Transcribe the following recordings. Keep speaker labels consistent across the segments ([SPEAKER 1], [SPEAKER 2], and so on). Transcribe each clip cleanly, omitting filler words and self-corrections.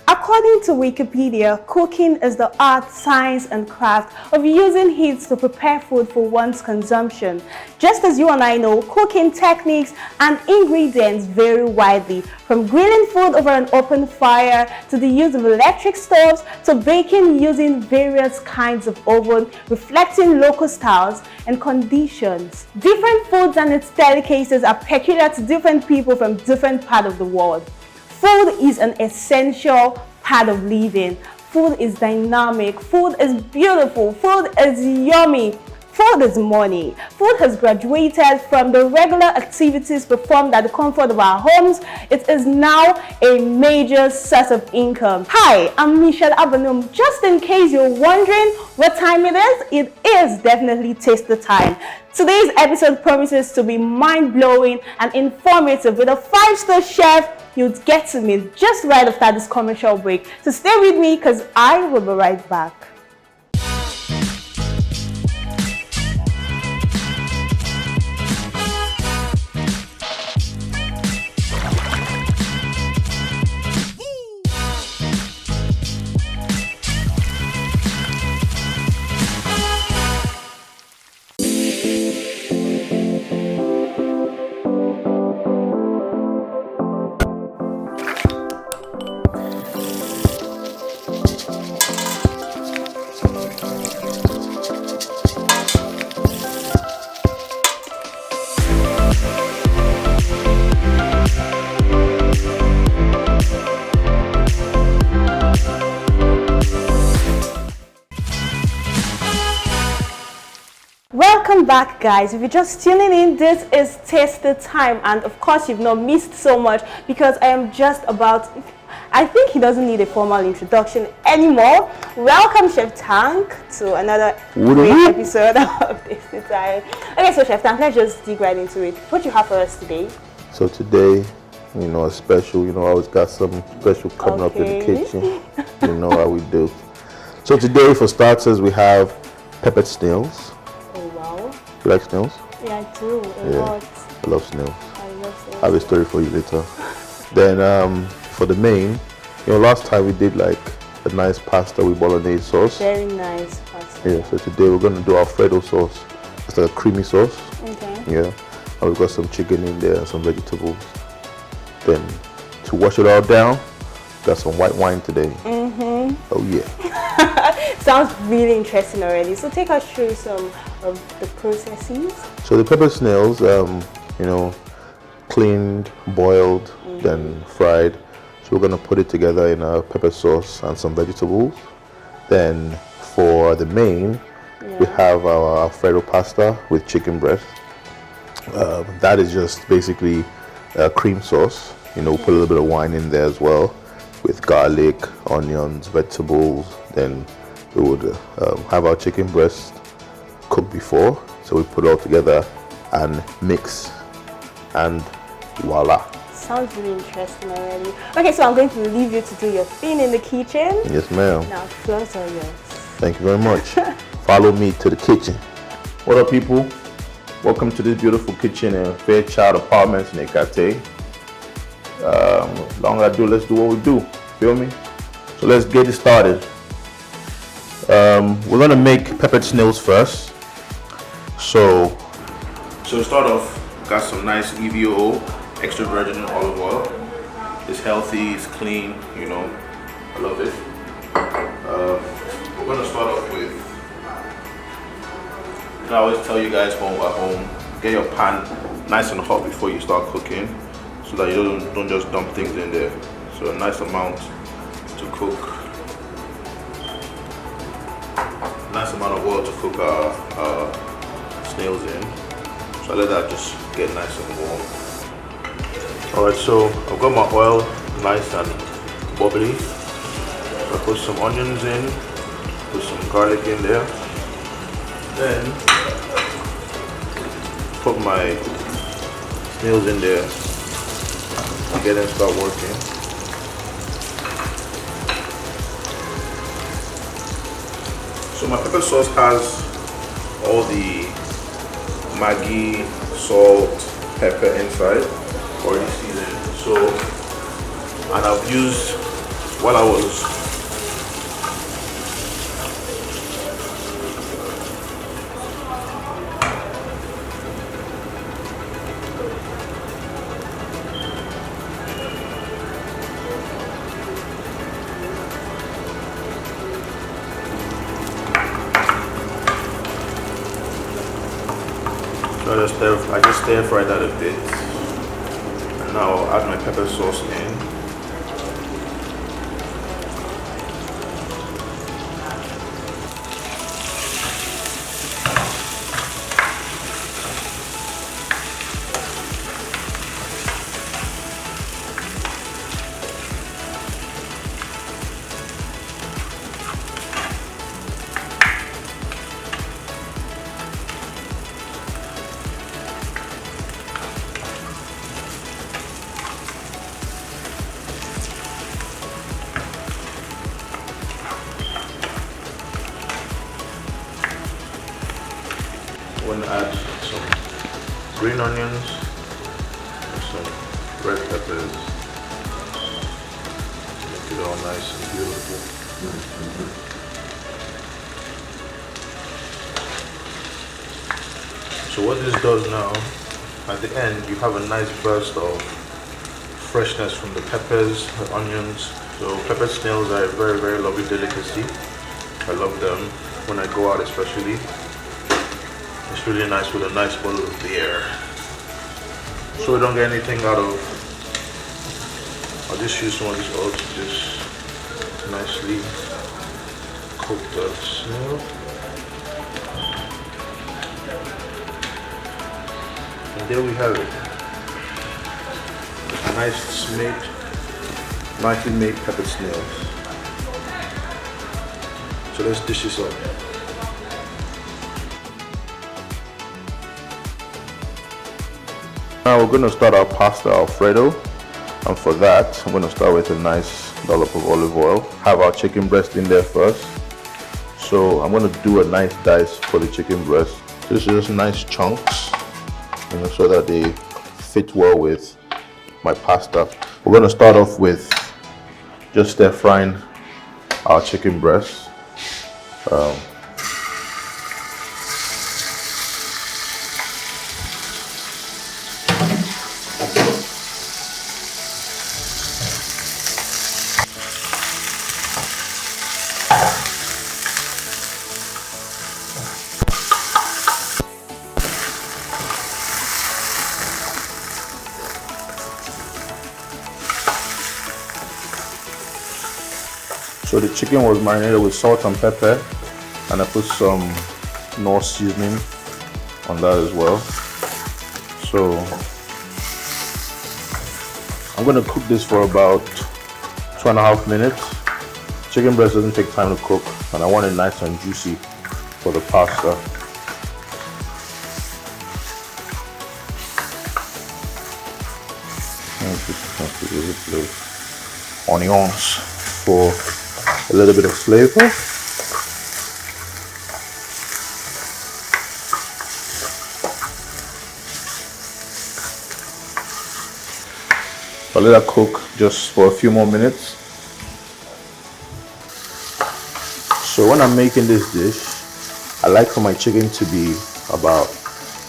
[SPEAKER 1] According to Wikipedia, cooking is the art, science, and craft of using heat to prepare food for one's consumption. Just as you and I know, cooking techniques and ingredients vary widely, from grilling food over an open fire to the use of electric stoves to baking using various kinds of oven, reflecting local styles and conditions. Different foods and its delicacies are peculiar to different people from different parts of the world. Food is an essential part of living. Food is dynamic. Food is beautiful. Food is yummy. Food is money. Food has graduated from the regular activities performed at the comfort of our homes. It is now a major source of income. Hi, I'm Michelle Abanum. Just in case you're wondering what time it is definitely taste the time. Today's episode promises to be mind-blowing and informative with a 5-star chef you'll get to meet just right after this commercial break. So stay with me because I will be right back. Welcome back, guys. If you're just tuning in, this is Taste the Time, and of course you've not missed so much because I am just about, I think he doesn't need a formal introduction anymore. Welcome, Chef Tank, to another great episode of Taste the Time. Okay, so Chef Tank, let's just dig right into it. What do you have for us today?
[SPEAKER 2] So today, a special, I always got something special coming up in the kitchen. You know how we do. So today, for starters, we have peppered snails. You like snails?
[SPEAKER 1] Yeah, I do. A lot.
[SPEAKER 2] I love snails.
[SPEAKER 1] I love snails.
[SPEAKER 2] I have a story for you later. Then for the main, last time we did like a nice pasta with bolognese sauce.
[SPEAKER 1] Very nice pasta.
[SPEAKER 2] Yeah, so today we're going to do Alfredo sauce. It's like a creamy sauce.
[SPEAKER 1] Okay.
[SPEAKER 2] Yeah. And we've got some chicken in there and some vegetables. Then to wash it all down, got some white wine today. Mm-hmm. Oh yeah.
[SPEAKER 1] Sounds really interesting already. So take us through some of the processes.
[SPEAKER 2] So the pepper snails, cleaned, boiled, then fried. So we're gonna put it together in a pepper sauce and some vegetables. Then for the main, we have our Alfredo pasta with chicken breast. That is just basically a cream sauce. Put a little bit of wine in there as well, with garlic, onions, vegetables. Then we would have our chicken breast cooked before, so we put it all together and mix, and voila.
[SPEAKER 1] Sounds really interesting already. Okay, so I'm going to leave you to do your thing in the kitchen.
[SPEAKER 2] Yes, ma'am.
[SPEAKER 1] Now, floors are yours.
[SPEAKER 2] Thank you very much. Follow me to the kitchen. What up, people? Welcome to this beautiful kitchen in Fairchild Apartments in Ekate. Long ado, let's do what we do. Feel me? So let's get it started. We're gonna make peppered snails first. So to start off, got some nice EVO extra virgin olive oil. It's healthy, it's clean, I love it. We're gonna start off with, I always tell you guys at home, get your pan nice and hot before you start cooking, so that you don't just dump things in there. So a nice amount to cook. Nice amount of oil to cook our snails in. So I let that just get nice and warm. Alright, so I've got my oil nice and bubbly. I put some onions in, put some garlic in there. Then put my snails in there and get them start working. So my pepper sauce has all the Maggi, salt, pepper inside, already seasoned. So, and I've used while I was I just stir fry that a bit, and now I'll add my pepper sauce in. I'm going to add some green onions and some red peppers. Make it all nice and beautiful. So what this does now, at the end you have a nice burst of freshness from the peppers, the onions. So pepper snails are a very, very lovely delicacy. I love them when I go out especially. It's really nice with a nice bottle of beer. So we don't get anything out of, I'll just use some of this oil to just nicely cook the snail. And there we have it. Nicely made pepper snails. So let's dish this up. Now we're going to start our pasta Alfredo, and for that I'm going to start with a nice dollop of olive oil. Have our chicken breast in there first. So I'm going to do a nice dice for the chicken breast. This is just nice chunks, so that they fit well with my pasta. We're going to start off with just stir frying our chicken breast. So the chicken was marinated with salt and pepper, and I put some North seasoning on that as well. So I'm going to cook this for about 2.5 minutes. Chicken breast doesn't take time to cook, and I want it nice and juicy for the pasta. Onions for a little bit of flavor. I'll let that cook just for a few more minutes. So when I'm making this dish, I like for my chicken to be about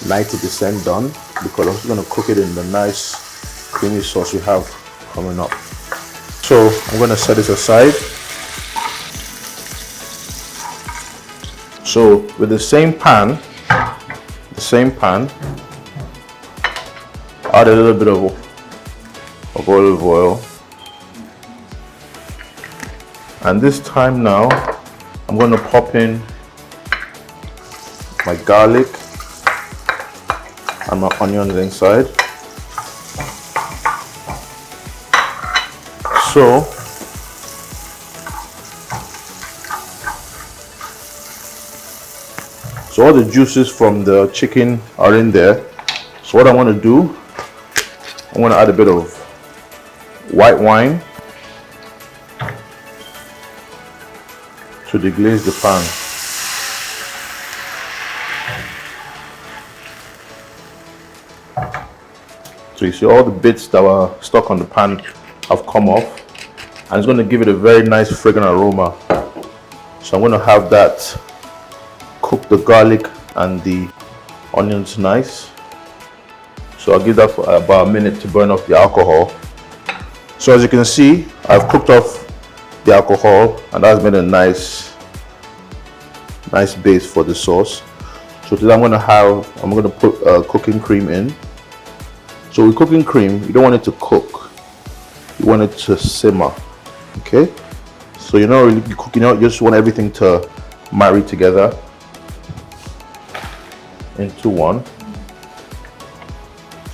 [SPEAKER 2] 90% done, because I'm just going to cook it in the nice creamy sauce we have coming up. So I'm going to set this aside. So with the same pan, add a little bit of olive oil, and this time now I'm going to pop in my garlic and my onions inside. So all the juices from the chicken are in there. So what I want to do, I'm going to add a bit of white wine to deglaze the pan. So you see all the bits that were stuck on the pan have come off, and it's going to give it a very nice fragrant aroma. So I'm going to have that cook the garlic and the onions nice. So I'll give that for about a minute to burn off the alcohol. So as you can see, I've cooked off the alcohol, and that's made a nice base for the sauce. So today I'm going to put cooking cream in. So with cooking cream, you don't want it to cook, you want it to simmer. Okay, so you're not really cooking out, you just want everything to marry together into one.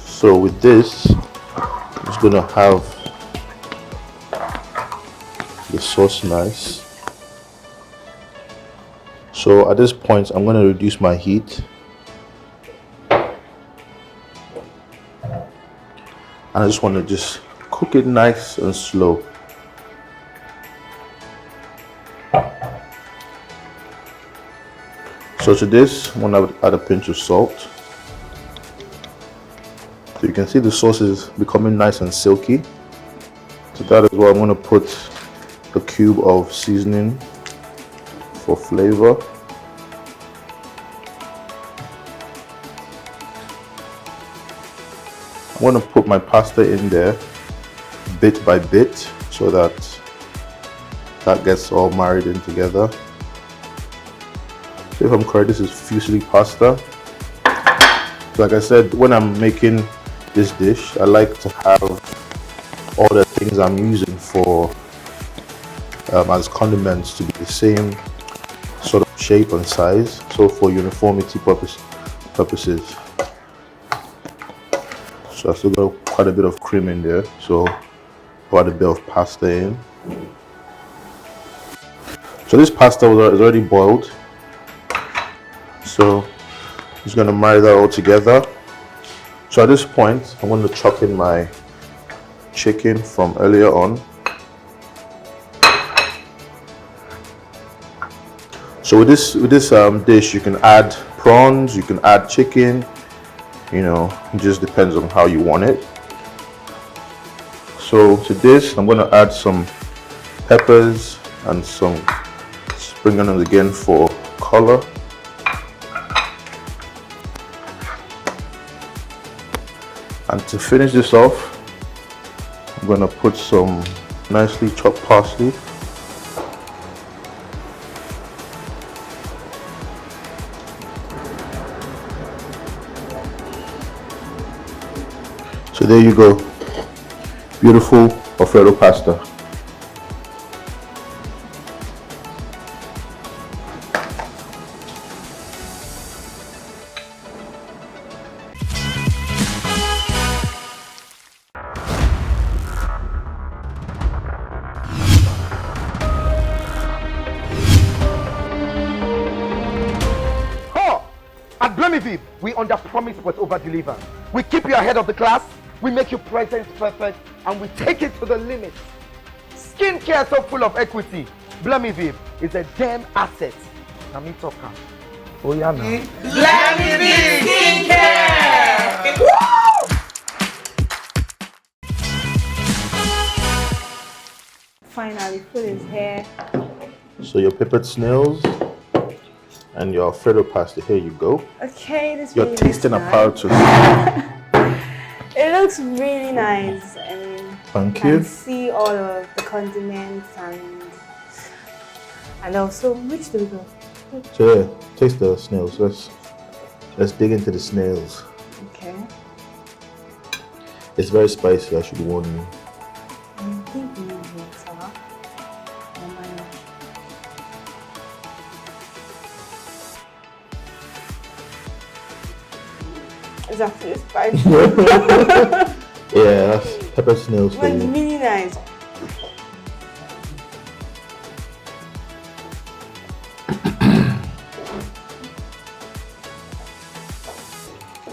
[SPEAKER 2] So with this, I'm just going to have the sauce nice. So at this point, I'm going to reduce my heat. And I just want to just cook it nice and slow. So to this, I'm going to add a pinch of salt. So you can see the sauce is becoming nice and silky. To that as well, I'm going to put a cube of seasoning for flavor. I'm going to put my pasta in there bit by bit so that gets all married in together. So if I'm correct, this is fusilli pasta. So like I said, when I'm making this dish, I like to have all the things I'm using for as condiments to be the same sort of shape and size, so for uniformity purposes. So I still got quite a bit of cream in there, so quite a bit of pasta in. So this pasta is already boiled, so I'm just going to marry that all together. So at this point, I'm going to chuck in my chicken from earlier on. So with this dish, you can add prawns, you can add chicken, you know, it just depends on how you want it. So to this, I'm going to add some peppers and some spring onions again for color. And to finish this off, I'm going to put some nicely chopped parsley. So there you go, beautiful Alfredo pasta.
[SPEAKER 3] At Blemivib, we under-promise but over-deliver. We keep you ahead of the class, we make your presence perfect, and we take it to the limit. Skincare so full of equity. Blemivib is a damn asset. Now me talk. Oh yeah now.
[SPEAKER 4] Blemivib Skincare!
[SPEAKER 1] Finally, put his hair.
[SPEAKER 2] So your peppered snails and your Alfredo pasta, here you go.
[SPEAKER 1] Okay, this
[SPEAKER 2] Your
[SPEAKER 1] really
[SPEAKER 2] tasting
[SPEAKER 1] looks
[SPEAKER 2] apparatus.
[SPEAKER 1] It looks really nice, and
[SPEAKER 2] Thank
[SPEAKER 1] you
[SPEAKER 2] you.
[SPEAKER 1] can see all of the condiments and also which do we go?
[SPEAKER 2] So yeah, taste the snails. Let's dig into the snails.
[SPEAKER 1] Okay.
[SPEAKER 2] It's very spicy, I should warn you.
[SPEAKER 1] I think we need water. It's actually spicy.
[SPEAKER 2] Yeah, that's pepper snails for
[SPEAKER 1] It's
[SPEAKER 2] you.
[SPEAKER 1] really nice.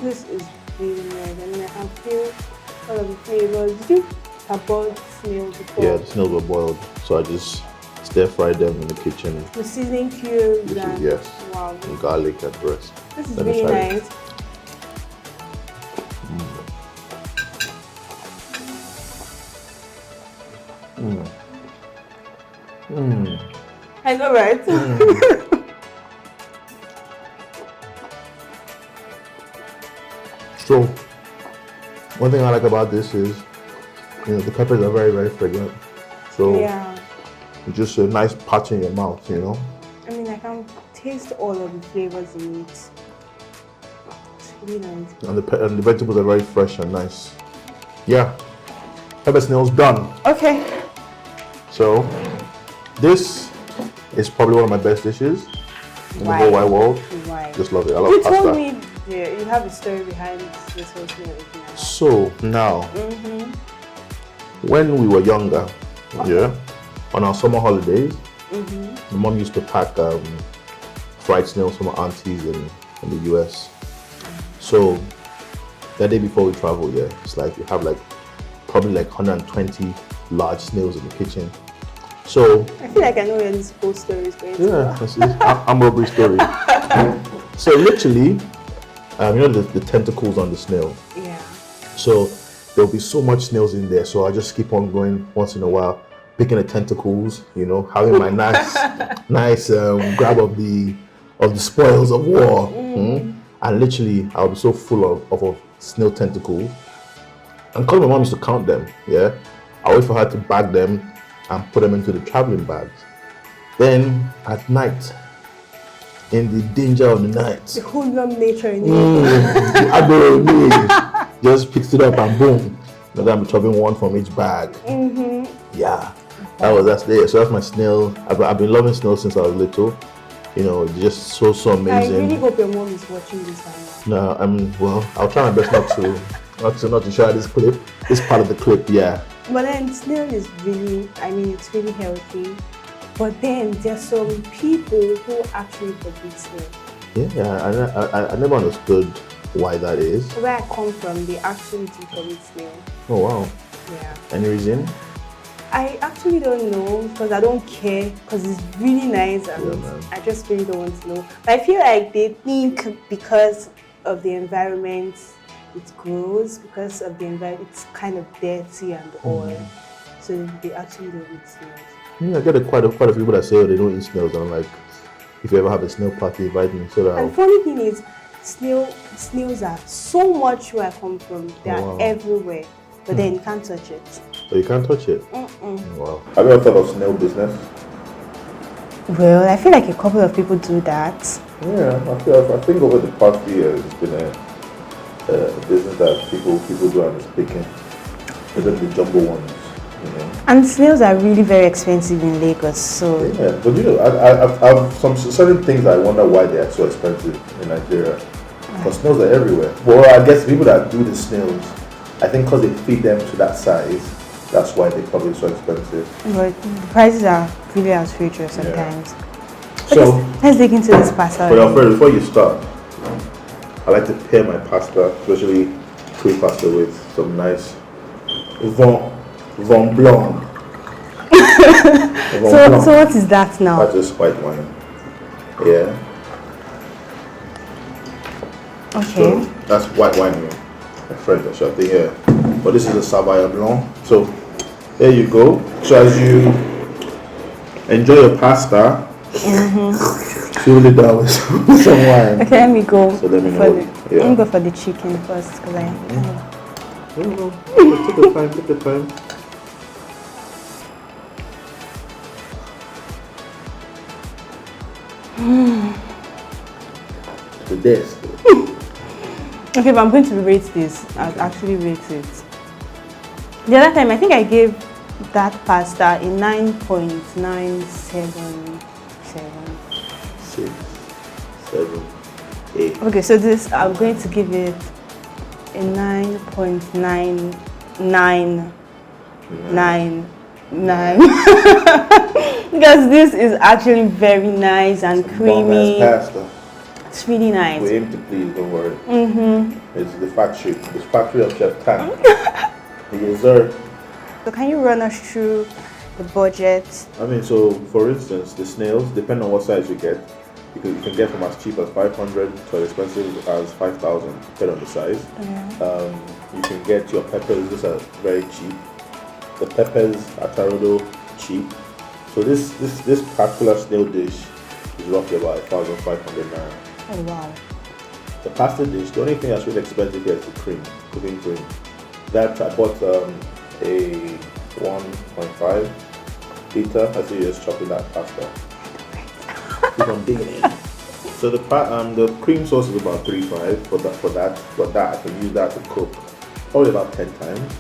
[SPEAKER 1] This is really nice. I mean, I can feel all of the flavors. Did you have boiled snails before?
[SPEAKER 2] Yeah, the snails were boiled, so I just stir fried them in the kitchen.
[SPEAKER 1] The seasoning cubes and
[SPEAKER 2] Yes,
[SPEAKER 1] wow.
[SPEAKER 2] and garlic and the rest.
[SPEAKER 1] This is
[SPEAKER 2] Let me
[SPEAKER 1] really
[SPEAKER 2] try it.
[SPEAKER 1] nice. I know, right?
[SPEAKER 2] So, one thing I like about this is, the peppers are very, very fragrant. So,
[SPEAKER 1] Yeah.
[SPEAKER 2] it's just a nice patch in your mouth,
[SPEAKER 1] I mean, I can taste all of the flavors in it. It's really nice.
[SPEAKER 2] And the vegetables are very fresh and nice. Yeah, pepper snails done.
[SPEAKER 1] Okay.
[SPEAKER 2] So, this is probably one of my best dishes in the
[SPEAKER 1] Why?
[SPEAKER 2] whole wide world.
[SPEAKER 1] Why?
[SPEAKER 2] Just love it. I love
[SPEAKER 1] You
[SPEAKER 2] pasta.
[SPEAKER 1] told me you have a story behind this whole thing.
[SPEAKER 2] So now, when we were younger, on our summer holidays, my mom used to pack fried snails from our aunties in the US. So that day before we travel, it's like we have probably 120 large snails in the kitchen. So
[SPEAKER 1] I feel like I know where this whole story is going to go.
[SPEAKER 2] this is I'm robbery story. So literally, the tentacles on the snail.
[SPEAKER 1] Yeah.
[SPEAKER 2] So there'll be so much snails in there. So I just keep on going once in a while, picking the tentacles, having my nice grab of the spoils of war. And literally I'll be so full of snail tentacles. And because my mom used to count them, I wait for her to bag them and put them into the traveling bags. Then at night, in the danger of the night,
[SPEAKER 1] The hoodlum nature in you.
[SPEAKER 2] the aggro in me just picks it up and boom. I'm chopping one from each bag. Yeah, that's there. So that's my snail. I've been loving snails since I was little. Just so
[SPEAKER 1] I
[SPEAKER 2] amazing.
[SPEAKER 1] really hope your mom is watching this right now.
[SPEAKER 2] No, I'll try my best not to share this clip. This part of the clip, yeah.
[SPEAKER 1] But then snail is really, it's really healthy. But then there's some people who actually forbid snail.
[SPEAKER 2] Yeah, I never understood why that is.
[SPEAKER 1] Where I come from, they actually do forbid snail.
[SPEAKER 2] Oh wow.
[SPEAKER 1] Yeah.
[SPEAKER 2] Any reason?
[SPEAKER 1] I actually don't know because I don't care because it's really nice and
[SPEAKER 2] Yeah, man.
[SPEAKER 1] I just really don't want to know. But I feel like they think because of the environment it grows, because of the environment it's kind of dirty and oil. So they actually don't eat snails.
[SPEAKER 2] I get quite a few people that say they don't eat snails, and I'm like, if you ever have a snail party, invite me so that
[SPEAKER 1] And funny thing is, snails are so much where I come from. They are everywhere, but then you can't touch it.
[SPEAKER 2] So you can't touch it? Wow. Have you ever thought of snail business?
[SPEAKER 1] Well, I feel like a couple of people do that.
[SPEAKER 2] Yeah, I think over the past few years it's been a business that people do and it's picking. Especially the jumbo ones,
[SPEAKER 1] And snails are really very expensive in Lagos, so...
[SPEAKER 2] Yeah, but I've some certain things I wonder why they are so expensive in Nigeria. Because snails are everywhere. Well, I guess people that do the snails, I think because they feed them to that size, that's why they're probably so expensive.
[SPEAKER 1] But the prices are really outrageous sometimes.
[SPEAKER 2] So,
[SPEAKER 1] let's dig into this pasta.
[SPEAKER 2] but Alfredo, before you start, I like to pair my pasta, especially cream pasta, with some nice Vin Blanc.
[SPEAKER 1] So what is that now?
[SPEAKER 2] That's just white wine. Yeah.
[SPEAKER 1] Okay.
[SPEAKER 2] So that's white wine, my friend. That's your thing here. But this is a Sauvignon Blanc. So there you go. So as you enjoy your pasta, fill it down with some wine.
[SPEAKER 1] Okay, let me go.
[SPEAKER 2] So let me know.
[SPEAKER 1] Let me go for the chicken first, because
[SPEAKER 2] There you go. Take your time. Take your time. To this.
[SPEAKER 1] Okay, but I'm going to rate this. I'll actually rate it. The other time, I think I gave that pasta a 9.977.
[SPEAKER 2] 6, 7, 8.
[SPEAKER 1] Okay, so this, I'm going to give it a 9.999. Because this is actually very nice and creamy.
[SPEAKER 2] Pasta.
[SPEAKER 1] It's really nice.
[SPEAKER 2] We aim to please, don't worry. It's the factory. It's factory of Chef Tan. Yes, sir.
[SPEAKER 1] So can you run us through the budget?
[SPEAKER 2] So for instance, the snails, depending on what size you get, you can get from as cheap as 500 to as expensive as 5,000, depending on the size. You can get your peppers, these are very cheap. The peppers are Alfredo cheap. So this particular snail dish is roughly about 1,500 naira.
[SPEAKER 1] Oh wow.
[SPEAKER 2] The pasta dish, the only thing that's really expensive here is the cream, cooking cream. That I bought a 1.5 liter. I see you just chopping that pasta. Keep on digging in. So the cream sauce is about 3.5 for that. I can use that to cook probably about 10 times.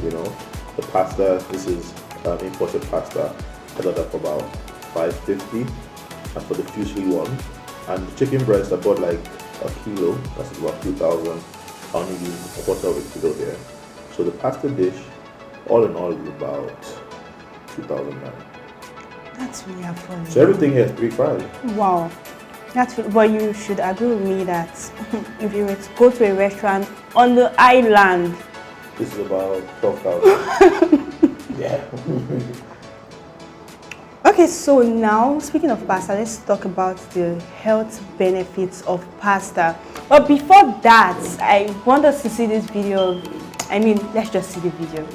[SPEAKER 2] You know, the pasta. This is imported pasta. I got that for about 550. And for the fusilli one, and the chicken breast I bought like a kilo. That's about 2,000. I only use a quarter of a kilo there. So the pasta dish, all in all, is about 2,000 naira.
[SPEAKER 1] That's really affordable.
[SPEAKER 2] So everything here is 3.5.
[SPEAKER 1] Wow. But you should agree with me that if you were to go to a restaurant on the island,
[SPEAKER 2] this is about 12,000. Yeah.
[SPEAKER 1] Okay, so now speaking of pasta, let's talk about the health benefits of pasta. But before that, I want us to see this video. I mean, let's just see the video.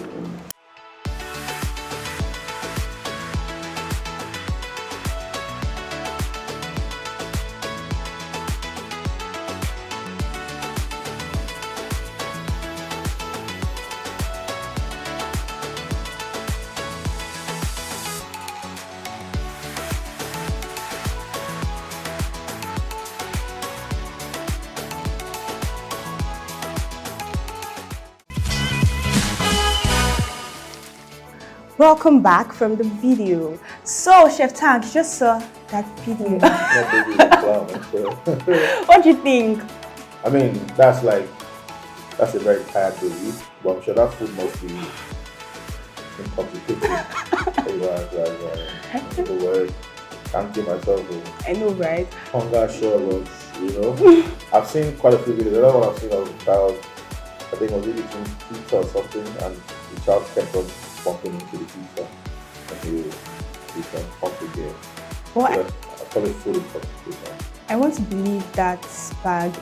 [SPEAKER 1] Welcome back from the video. So, Chef Tank, you just saw that video. What do you think?
[SPEAKER 2] I mean, that's a very tired baby, but I'm sure that food must be incomplicated. The word, can't kill myself.
[SPEAKER 1] I know, right?
[SPEAKER 2] Hunger sure was, I've seen quite a few videos. Another one I've seen of a child, I think was eating pizza or something, and the child kept on bumping into the pizza, and he can pump again.
[SPEAKER 1] Well,
[SPEAKER 2] so I call it food intoxication.
[SPEAKER 1] I want to believe that that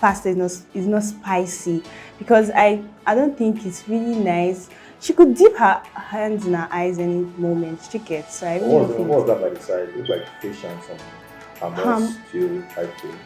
[SPEAKER 1] pasta is not spicy, because I don't think it's really nice. She could dip her hands in her eyes any moment. She gets. So I really
[SPEAKER 2] what was that by the side? It looked like fish and some ham stew type thing.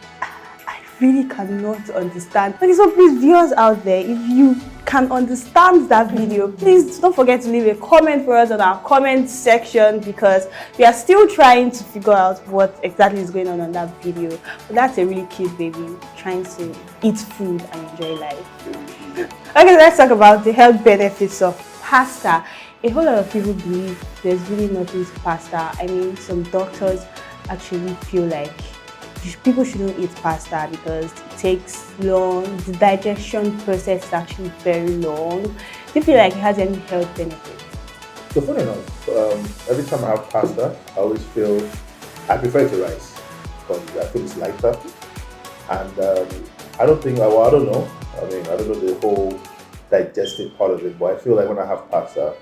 [SPEAKER 1] I really cannot understand. Okay, so please, viewers out there, if you can understand that video, please don't forget to leave a comment for us on our comment section, because we are still trying to figure out what exactly is going on that video. But that's a really cute baby trying to eat food and enjoy life. Okay, let's talk about the health benefits of pasta. A whole lot of people believe there's really nothing to pasta. I mean, some doctors actually feel like people shouldn't eat pasta because it takes long. The digestion process is actually very long. Do you feel like it has any health benefits?
[SPEAKER 2] So funny enough, every time I have pasta, I always feel I prefer it to rice because I feel it's lighter, and I don't know. I mean, I don't know the whole digestive part of it, but I feel like when I have pasta,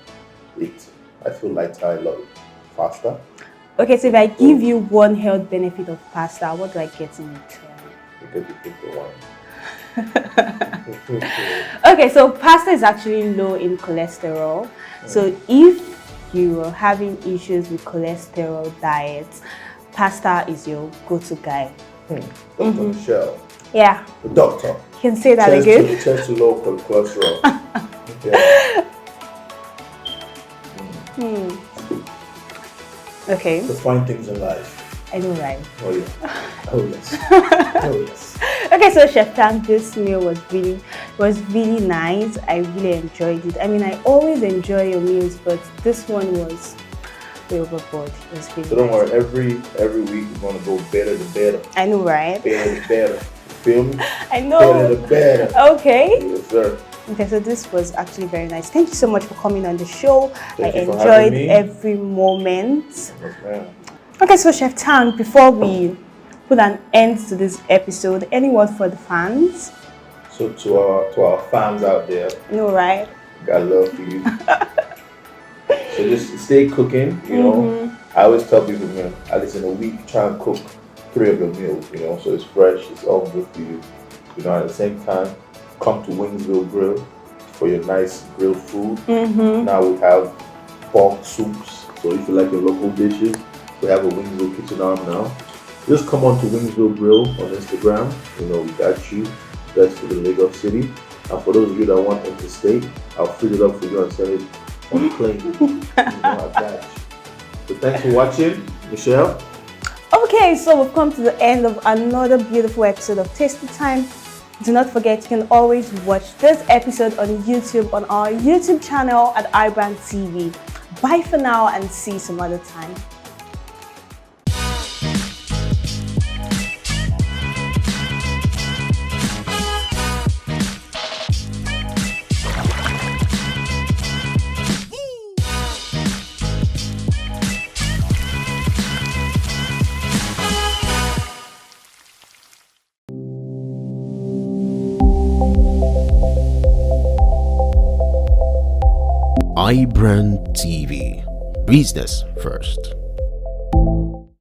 [SPEAKER 2] I feel lighter, I love it faster.
[SPEAKER 1] Okay, so if I give you one health benefit of pasta, what do I get in return?
[SPEAKER 2] Because you pick the one.
[SPEAKER 1] Okay, so pasta is actually low in cholesterol. So if you are having issues with cholesterol diets, pasta is your go-to guy.
[SPEAKER 2] Dr. Michelle.
[SPEAKER 1] Yeah.
[SPEAKER 2] The doctor.
[SPEAKER 1] You can say that again.
[SPEAKER 2] Cheers to low cholesterol.
[SPEAKER 1] Okay.
[SPEAKER 2] To find things in life.
[SPEAKER 1] I know, right?
[SPEAKER 2] Oh yeah. Oh yes. Oh yes.
[SPEAKER 1] Okay, so Chef Tank, this meal was really nice. I really enjoyed it. I mean, I always enjoy your meals, but this one was way overboard. It was really
[SPEAKER 2] So don't
[SPEAKER 1] nice.
[SPEAKER 2] worry, every week we're gonna go better than better.
[SPEAKER 1] I know, right?
[SPEAKER 2] Better than better. You feel me?
[SPEAKER 1] I know.
[SPEAKER 2] Better than better.
[SPEAKER 1] Okay.
[SPEAKER 2] Yes, sir.
[SPEAKER 1] Okay, so this was actually very nice. Thank you so much for coming on the show.
[SPEAKER 2] Thank
[SPEAKER 1] I
[SPEAKER 2] you for
[SPEAKER 1] enjoyed
[SPEAKER 2] having me.
[SPEAKER 1] every moment.
[SPEAKER 2] Yes, ma'am.
[SPEAKER 1] Okay, so Chef Tank, before we put an end to this episode, any word for the fans?
[SPEAKER 2] So to our fans out there,
[SPEAKER 1] I know, right?
[SPEAKER 2] got love for you. So just stay cooking, you know. I always tell people, man, at least in a week, try and cook 3 of your meals, you know, so it's fresh, it's all good for you. You know, at the same time, come to Wingsville Grill for your nice grilled food. Now we have bulk soups, So if you like your local dishes, we have a Wingsville kitchen arm now. Just come on to Wingsville Grill on Instagram. We got you. That's for the Lagos City. And for those of you that want interstate, I'll fill it up for you and send it on plane. I got you. So thanks for watching, Michelle.
[SPEAKER 1] Okay, so we've come to the end of another beautiful episode of Tasty Time. Do not forget, you can always watch this episode on YouTube on our YouTube channel at iBrandTV. Bye for now and see you some other time.
[SPEAKER 5] iBrandTV. Business first.